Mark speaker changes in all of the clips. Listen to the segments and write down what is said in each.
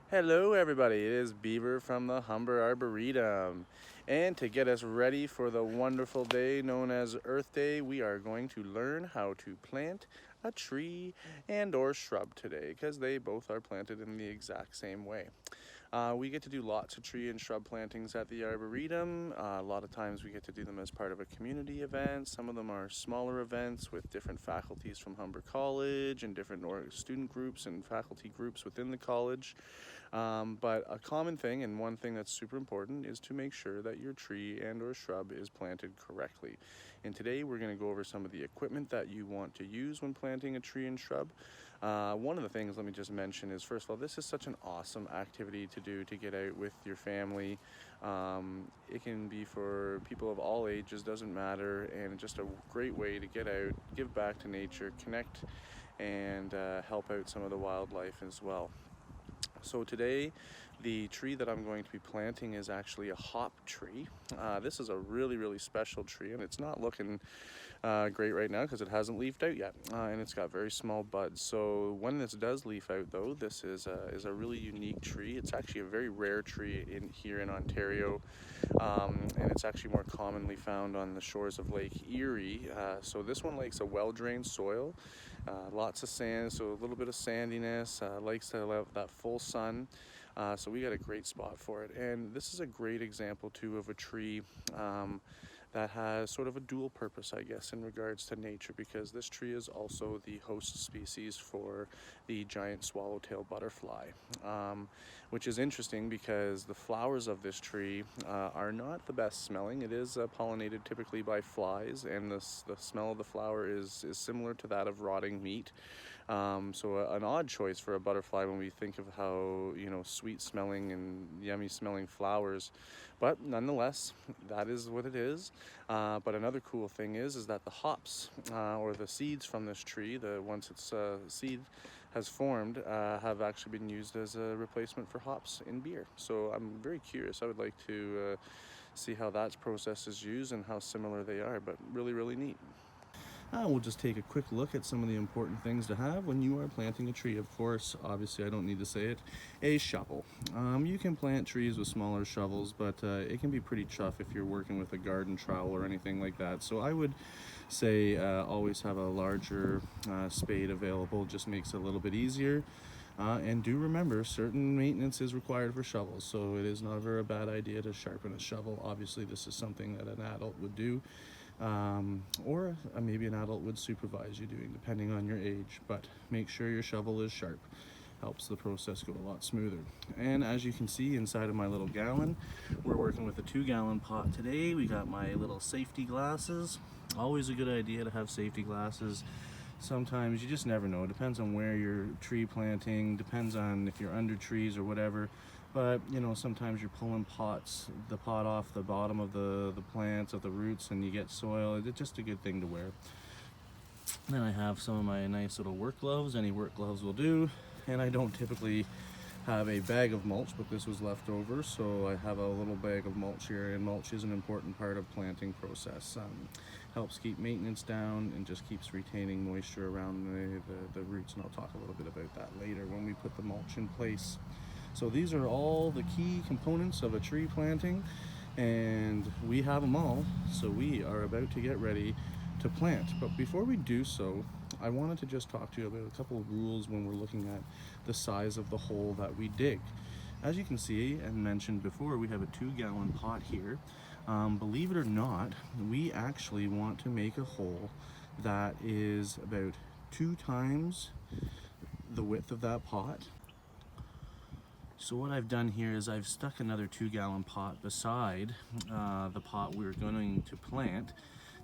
Speaker 1: Hello everybody, it is Beaver from the Humber Arboretum. And to get us ready for the wonderful day known as Earth Day, we are going to learn how to plant a tree and or shrub today because they both are planted in the exact same way. We get to do lots of tree and shrub plantings at the Arboretum. A lot of times we get to do them as part of a community event. Some of them are smaller events with different faculties from Humber College and different student groups and faculty groups within the college. But a common thing and one thing that's super important is to make sure that your tree and or shrub is planted correctly. And today we're going to go over some of the equipment that you want to use when planting a tree and shrub. One of the things, let me just mention, is first of all, this is such an awesome activity to do, to get out with your family. It can be for people of all ages, doesn't matter, and just a great way to get out, give back to nature, connect, and help out some of the wildlife as well. So today, the tree that I'm going to be planting is actually a hop tree. This is a really special tree, and it's not looking great right now because it hasn't leafed out yet, and it's got very small buds. So when this does leaf out though, this is a really unique tree. It's actually a very rare tree here in Ontario, and it's actually more commonly found on the shores of Lake Erie. So this one likes a well-drained soil, lots of sand, so a little bit of sandiness, likes to have that full sun. So we got a great spot for it. And this is a great example too of a tree that has sort of a dual purpose, I guess, in regards to nature, because this tree is also the host species for the giant swallowtail butterfly, which is interesting because the flowers of this tree are not the best smelling. It is pollinated typically by flies, and the smell of the flower is similar to that of rotting meat. So an odd choice for a butterfly when we think of how, sweet smelling and yummy smelling flowers, but nonetheless, that is what it is. But another cool thing is that the hops, or the seeds from this tree, once its seed has formed, have actually been used as a replacement for hops in beer. So I'm very curious. I would like to see how that process is used and how similar they are, but really neat. We'll just take a quick look at some of the important things to have when you are planting a tree. Of course, obviously I don't need to say it, a shovel. You can plant trees with smaller shovels, but it can be pretty tough if you're working with a garden trowel or anything like that. So I would say always have a larger spade available, just makes it a little bit easier. And do remember, certain maintenance is required for shovels, so it is never a bad idea to sharpen a shovel. Obviously, this is something that an adult would do, or maybe an adult would supervise you doing, depending on your age. But make sure your shovel is sharp. Helps the process go a lot smoother. And as you can see inside of my little gallon, we're working with a 2-gallon pot today. We got my little safety glasses. Always a good idea to have safety glasses. Sometimes you just never know. It depends on where you're tree planting, depends on if you're under trees or whatever. But sometimes you're pulling the pot off the bottom of the plants, of the roots, and you get soil. It's just a good thing to wear. Then I have some of my nice little work gloves. Any work gloves will do. And I don't typically have a bag of mulch, but this was left over, so I have a little bag of mulch here, and mulch is an important part of planting process. Helps keep maintenance down and just keeps retaining moisture around the roots, and I'll talk a little bit about that later when we put the mulch in place. So these are all the key components of a tree planting, and we have them all, so we are about to get ready to plant. But before we do so, I wanted to just talk to you about a couple of rules when we're looking at the size of the hole that we dig. As you can see and mentioned before, we have a 2-gallon pot here. Believe it or not, we actually want to make a hole that is about 2 times the width of that pot. So what I've done here is I've stuck another 2-gallon pot beside the pot we're going to plant,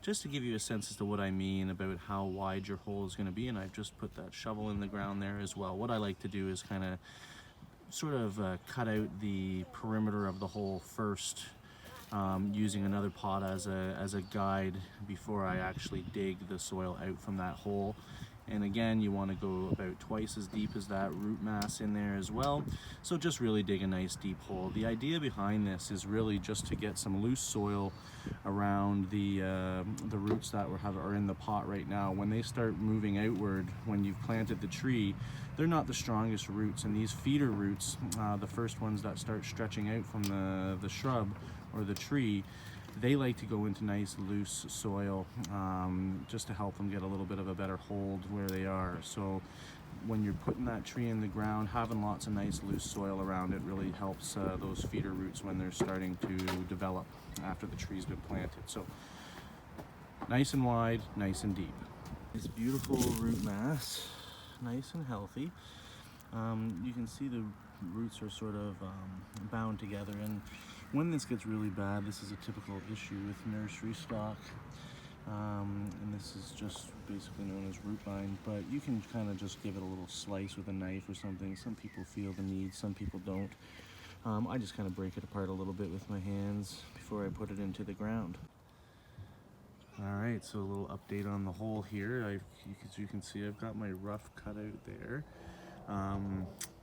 Speaker 1: just to give you a sense as to what I mean about how wide your hole is going to be. And I've just put that shovel in the ground there as well. What I like to do is kind of sort of cut out the perimeter of the hole first, using another pot as a guide before I actually dig the soil out from that hole. And again, you want to go about twice as deep as that root mass in there as well. So just really dig a nice deep hole. The idea behind this is really just to get some loose soil around the roots that are in the pot right now. When they start moving outward, when you've planted the tree, they're not the strongest roots, and these feeder roots, the first ones that start stretching out from the shrub or the tree, they like to go into nice loose soil just to help them get a little bit of a better hold where they are. So when you're putting that tree in the ground, having lots of nice loose soil around it really helps those feeder roots when they're starting to develop after the tree's been planted. So nice and wide, nice and deep. This beautiful root mass, nice and healthy. You can see the roots are sort of bound together, and when this gets really bad, this is a typical issue with nursery stock, and this is just basically known as root bind, but you can kind of just give it a little slice with a knife or something. Some people feel the need, some people don't. I just kind of break it apart a little bit with my hands before I put it into the ground. Alright, so a little update on the hole here. As you can see, I've got my rough cutout there.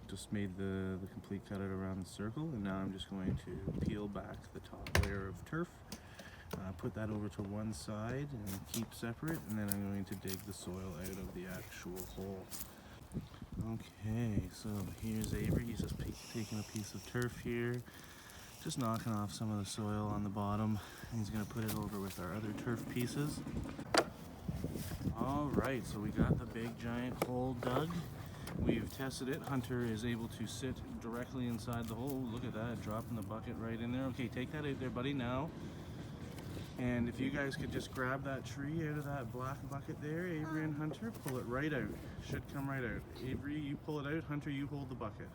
Speaker 1: Just made the complete cutout around the circle, and now I'm just going to peel back the top layer of turf, put that over to one side and keep separate, and then I'm going to dig the soil out of the actual hole. Okay, so here's Avery. He's just taking a piece of turf here, just knocking off some of the soil on the bottom. And he's going to put it over with our other turf pieces. Alright, so we got the big giant hole dug. We've tested it. Hunter is able to sit directly inside the hole. Look at that, dropping the bucket right in there. Okay, take that out there, buddy, now. And if you guys could just grab that tree out of that black bucket there, Avery and Hunter, pull it right out. Should come right out. Avery, you pull it out. Hunter, you hold the bucket.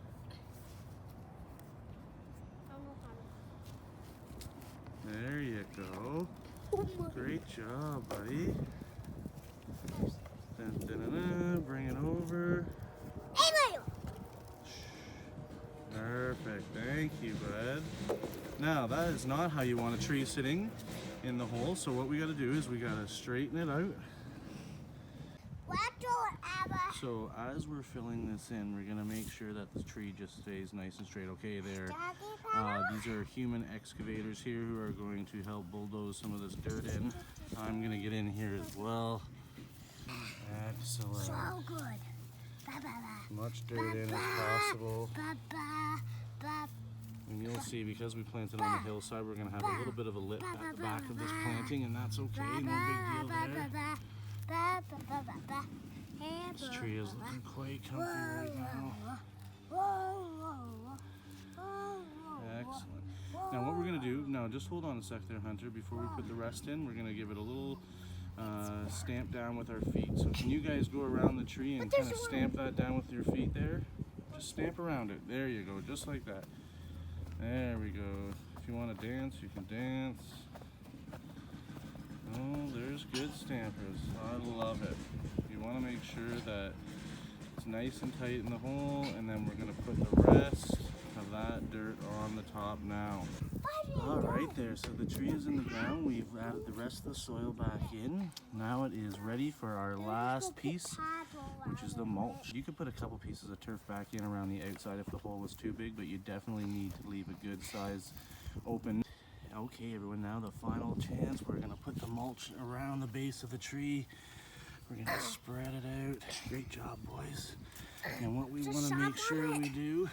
Speaker 1: There you go. Great job, buddy. Dun, dun, dun, dun. Bring it over. Perfect. Thank you, bud. Now, that is not how you want a tree sitting in the hole. So what we got to do is we got to straighten it out. So as we're filling this in, we're going to make sure that the tree just stays nice and straight. Okay, there. These are human excavators here who are going to help bulldoze some of this dirt in. I'm going to get in here as well. Excellent.
Speaker 2: So good.
Speaker 1: Much dirt in as possible. And you'll see, because we planted on the hillside, we're going to have a little bit of a lip at the back of this planting, and that's okay. No big deal there. This tree is looking quite comfy right now. Excellent. Now what we're going to do, now just hold on a sec there, Hunter. Before we put the rest in, we're going to give it a little stamp down with our feet. So can you guys go around the tree and kind of stamp that down with your feet there? Just stamp around it. There you go, just like that. There we go. If you want to dance, you can dance. Oh, there's good stampers. I love it. You want to make sure that it's nice and tight in the hole, and then we're going to put the rest of that dirt on the top now. All right there, so the tree is in the ground. We've added the rest of the soil back in. Now it is ready for our last piece, which is the mulch. You could put a couple pieces of turf back in around the outside if the hole was too big, but you definitely need to leave a good size open. Okay everyone, now the final chance. We're gonna put the mulch around the base of the tree. We're gonna spread it out. Great job, boys. And what we wanna make sure we do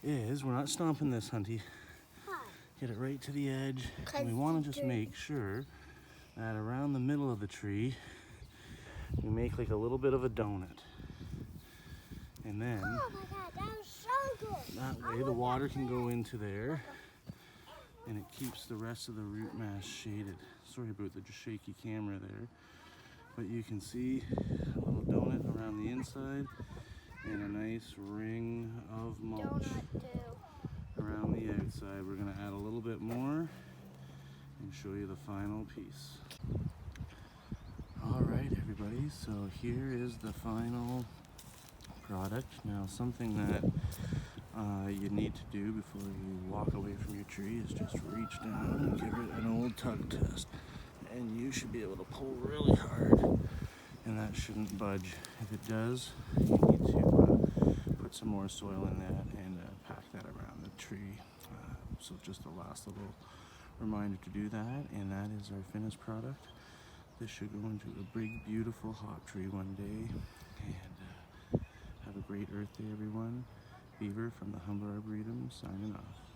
Speaker 1: is, we're not stomping this, Hunty. Get it right to the edge. And we wanna just make sure that around the middle of the tree, we make like a little bit of a donut. And then,
Speaker 2: oh my God, that was so good.
Speaker 1: That way the water can go into there, and it keeps the rest of the root mass shaded. Sorry about the shaky camera there, but you can see a little donut around the inside and a nice ring of mulch around the outside. We're going to add a little bit more and show you the final piece. All right, everybody, so here is the final product. Now, something that you need to do before you walk away from your tree is just reach down and give it an old tug test. And you should be able to pull really hard and that shouldn't budge. If it does, you need to put some more soil in that and pack that around the tree. So just a last little reminder to do that, and that is our finished product. This should go into a big, beautiful hop tree one day. And have a great Earth Day, everyone. Beaver from the Humber Arboretum signing off.